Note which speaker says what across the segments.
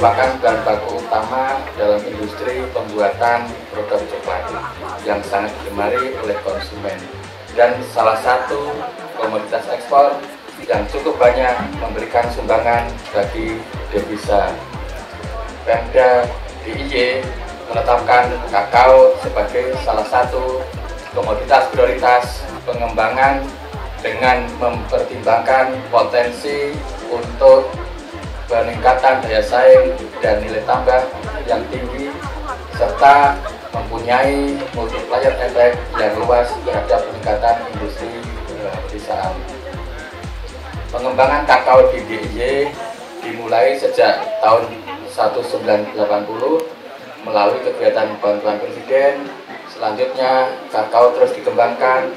Speaker 1: merupakan bahan baku utama dalam industri pembuatan produk coklat yang sangat digemari oleh konsumen dan salah satu komoditas ekspor yang cukup banyak memberikan sumbangan bagi devisa. Pemda DIY menetapkan kakao sebagai salah satu komoditas prioritas pengembangan dengan mempertimbangkan potensi untuk peningkatan daya saing dan nilai tambah yang tinggi serta mempunyai multiplier effect yang luas terhadap peningkatan industri pedesaan. Pengembangan kakao di DIY dimulai sejak tahun 1980 melalui kegiatan bantuan Presiden. Selanjutnya kakao terus dikembangkan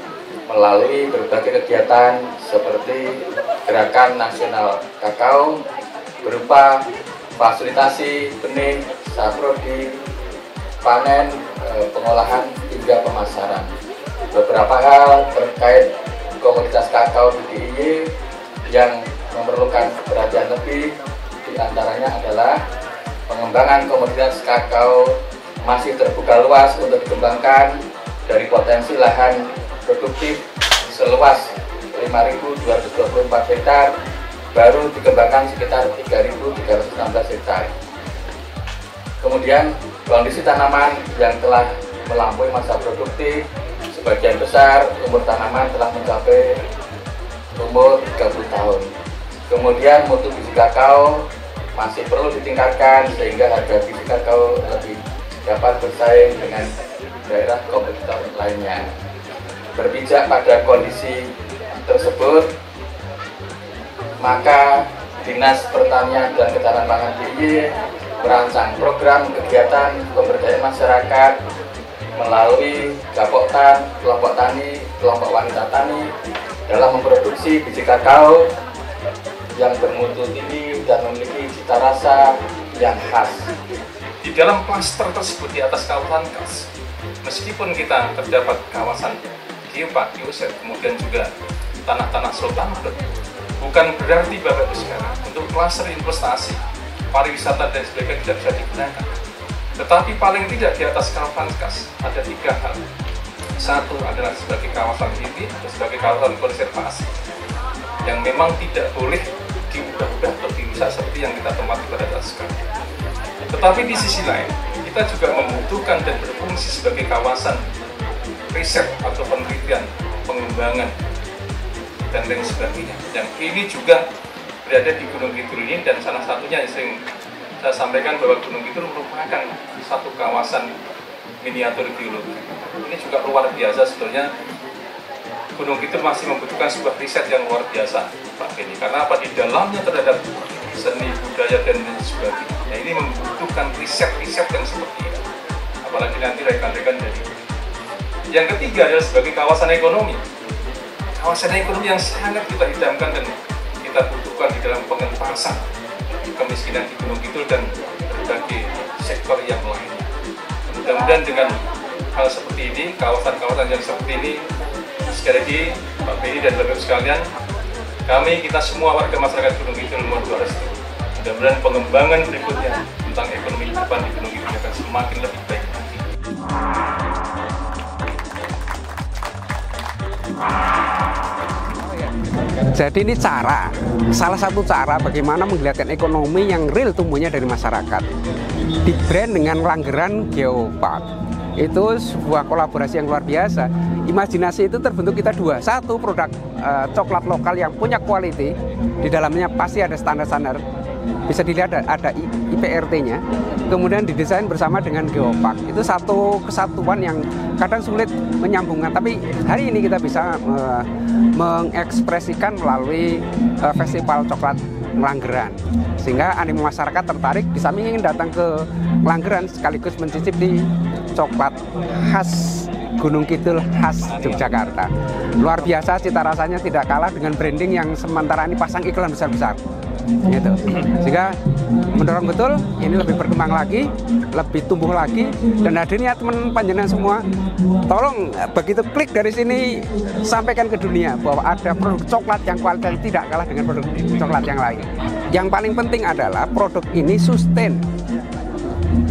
Speaker 1: melalui berbagai kegiatan seperti Gerakan Nasional Kakao berupa fasilitasi benih, saprodi, panen, pengolahan hingga pemasaran. Beberapa hal terkait komoditas kakao di DIY yang memerlukan perhatian lebih diantaranya adalah pengembangan komoditas kakao masih terbuka luas untuk dikembangkan dari potensi lahan produktif seluas 5.224 hektar baru dikembangkan sekitar 3.316 hektar. Kemudian kondisi tanaman yang telah melampaui masa produktif, sebagian besar umur tanaman telah mencapai umur 30 tahun. Kemudian mutu biji kakao masih perlu ditingkatkan sehingga harga biji kakao lebih dapat bersaing dengan daerah kompetitor lainnya. Berpijak pada kondisi tersebut, maka Dinas Pertanian dan Ketahanan Pangan DIY merancang program kegiatan pemberdayaan masyarakat melalui Gapoktan, kelompok tani, kelompok wanita tani dalam memproduksi biji kakao yang bermutu tinggi dan memiliki cita rasa yang khas.
Speaker 2: Di dalam klaster tersebut di atas kawasan khas, meskipun kita terdapat kawasan geopark, geoset, kemudian juga tanah-tanah sultan, bukan berarti Bapak Ibu sekarang untuk klaster investasi, pariwisata dan sebagainya tidak bisa digunakan. Tetapi paling tidak di atas kawasan khas ada 3 hal. Satu adalah sebagai kawasan inti atau sebagai kawasan konservasi yang memang tidak boleh diubah-ubah atau dirusak seperti yang kita tempati pada saat sekarang. Tetapi di sisi lain, kita juga membutuhkan dan berfungsi sebagai kawasan riset atau penelitian, pengembangan, dan lain sebagainya. Yang ini juga berada di Gunung Kidul ini, dan salah satunya yang sering saya sampaikan bahwa Gunung Kidul merupakan satu kawasan miniatur geologi. Ini juga luar biasa sebetulnya. Gunung Kidul masih membutuhkan sebuah riset yang luar biasa, Pak Beni. Karena apa? Di dalamnya terhadap seni budaya dan lain sebagainya. Nah, ini membutuhkan riset-riset yang seperti ini. Apalagi nanti rekan-rekan dari. Yang ketiga adalah sebagai kawasan ekonomi. Kawasan ekonomi yang sangat kita idamkan dan kita butuhkan di dalam pengentasan kemiskinan di Gunung Kidul dan berbagai sektor yang lainnya. Mudah-mudahan dengan hal seperti ini, kawasan-kawasan yang seperti ini, sekali lagi Pak Beni dan Bapak sekalian, kita semua warga masyarakat Gunung Kidul mohon doa restu. Mudah-mudahan pengembangan berikutnya tentang ekonomi depan di Gunung Kidul akan semakin lebih baik lagi.
Speaker 3: Jadi ini salah satu cara bagaimana menggeliatkan ekonomi yang real tumbuhnya dari masyarakat. Di brand dengan Langgeran Geopark. Itu sebuah kolaborasi yang luar biasa. Imajinasi itu terbentuk kita dua. Satu, produk coklat lokal yang punya quality. Di dalamnya pasti ada standar-standar. Bisa dilihat ada IPRT-nya. Kemudian didesain bersama dengan Geopark. Itu satu kesatuan yang kadang sulit menyambungkan. Tapi hari ini kita bisa mengekspresikan melalui festival coklat Langgeran. Sehingga animo masyarakat tertarik, di samping ingin datang ke Langgeran sekaligus mencicip di coklat khas Gunung Kidul khas Yogyakarta. Luar biasa, cita rasanya tidak kalah dengan branding yang sementara ini pasang iklan besar-besar. gitu. Sehingga mendorong betul ini lebih berkembang lagi, lebih tumbuh lagi, dan hadirnya teman panjenengan semua, tolong begitu klik dari sini sampaikan ke dunia bahwa ada produk coklat yang kualitasnya tidak kalah dengan produk coklat yang lain. Yang paling penting adalah produk ini sustain.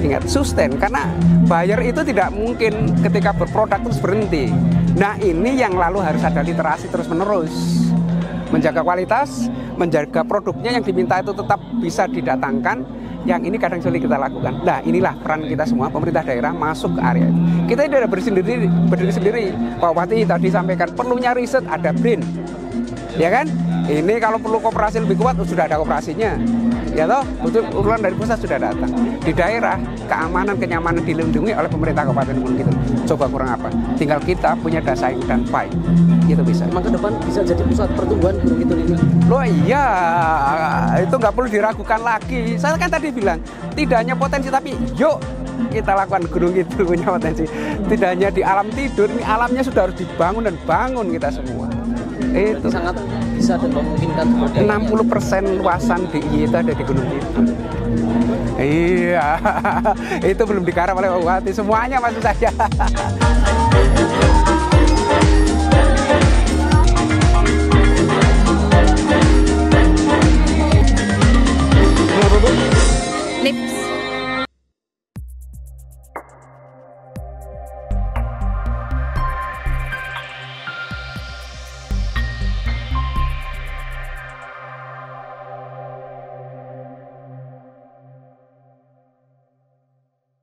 Speaker 3: Ingat, sustain, karena buyer itu tidak mungkin ketika berproduk terus berhenti. Nah, ini yang lalu harus ada literasi terus-menerus. Menjaga kualitas, menjaga produknya yang diminta itu tetap bisa didatangkan, yang ini kadang sulit kita lakukan. Nah, inilah peran kita semua, pemerintah daerah masuk ke area itu. Kita tidak berdiri sendiri. Pak Bupati tadi sampaikan, perlunya riset, ada BRIN. Ya kan? Ini kalau perlu kooperasi lebih kuat, sudah ada kooperasinya. Ya toh, urulan dari pusat sudah datang. Di daerah, keamanan, kenyamanan dilindungi oleh pemerintah Kabupaten Gunung Kidul. Coba kurang apa? Tinggal kita punya daya saing dan fight. Itu bisa.
Speaker 4: Emang ke depan bisa jadi pusat pertumbuhan Gunung Kidul ini?
Speaker 3: Loh iya, itu nggak perlu diragukan lagi. Saya kan tadi bilang, tidak hanya potensi, tapi yuk kita lakukan Gunung Kidul punya potensi. Tidak hanya di alam tidur, ini alamnya sudah harus dibangun dan bangun kita semua. Itu
Speaker 4: sangat bisa dan memungkinkan.
Speaker 3: 60% luasan DIY itu ada di Gunung Kidul. Iya, itu belum digarap oleh Pak Bupati, semuanya maksud saya.
Speaker 5: Nip